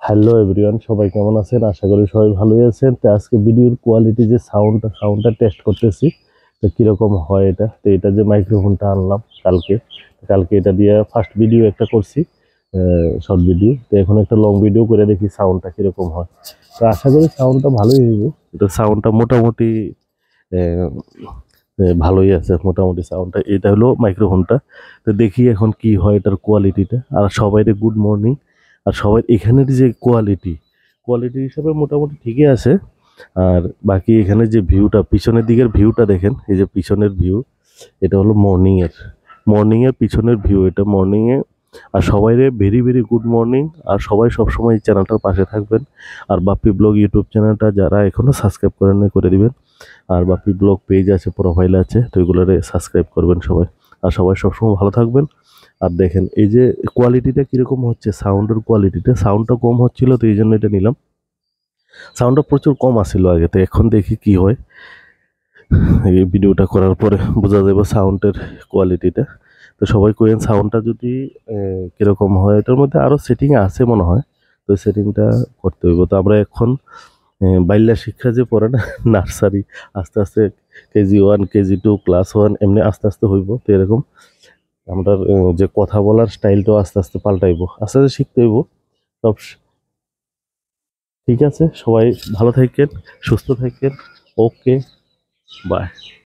Hello everyone, সবাই কেমন আছেন? আশা করি সবাই ভালোই আছেন। তো আজকে ভিডিওর কোয়ালিটি যে সাউন্ডটা টেস্ট করতেছি, তো কীরকম হয় এটা। তো এটা যে মাইক্রোফোনটা আনলাম কালকে এটা দিয়ে ফার্স্ট ভিডিও একটা করছি, শর্ট ভিডিও। তো এখন একটা লং ভিডিও করে দেখি সাউন্ডটা কীরকম হয়। তো আশা করি সাউন্ডটা ভালোই হইব। এটা সাউন্ডটা মোটামুটি ভালোই আছে, মোটামুটি সাউন্ডটা। এটা হলো মাইক্রোফোনটা। তো দেখি এখন কি হয় এটার কোয়ালিটিটা। আর সবাইকে গুড মর্নিং। আর সবাই এখানের যে কোয়ালিটি হিসাবে মোটামুটি ঠিকই আছে। আর বাকি এখানে যে ভিউটা, পিছনের দিকের ভিউটা দেখেন, এই যে পিছনের ভিউ, এটা হলো মর্নিংয়ের পিছনের ভিউ, এটা মর্নিংয়ে। আর সবাইরে ভেরি ভেরি গুড মর্নিং। আর সবাই সবসময় এই চ্যানেলটার পাশে থাকবেন। আর বাপ্পি ব্লগ ইউটিউব চ্যানেলটা যারা এখনও সাবস্ক্রাইব করেন না, করে দিবেন। আর বাপ্পি ব্লগ পেজ আছে, প্রোফাইল আছে, তো এগুলোরে সাবস্ক্রাইব করবেন সবাই। আর সবাই সবসময় ভালো থাকবেন। আর দেখেন এই যে কোয়ালিটিটা কীরকম হচ্ছে, সাউন্ডটা কম হচ্ছিল, তো এই জন্য এটা নিলাম। সাউন্ডটা প্রচুর কম আসছিল আগে, তো এখন দেখি কি হয়। এই ভিডিওটা করার পরে বোঝা যাবে সাউন্ডের কোয়ালিটিটা। তো সবাই কইেন সাউন্ডটা যদি কীরকম হয়। এটার মধ্যে আরও সেটিং আছে মনে হয়, তো সেটিংটা করতে হইব। তো আমরা এখন বাল্য শিক্ষা যে পড়ে না, নার্সারি, আস্তে আস্তে KG1 KG2 ক্লাস 1 এমনি আস্তে আস্তে হইব। তো এরকম আমরা যে কথা বলার স্টাইলটাও আস্তে আস্তে পাল্টাইব, আস্তে আস্তে শিখতে হইব সব। ঠিক আছে, সবাই ভালো থাকেন, সুস্থ থাকেন। ওকে, বাই।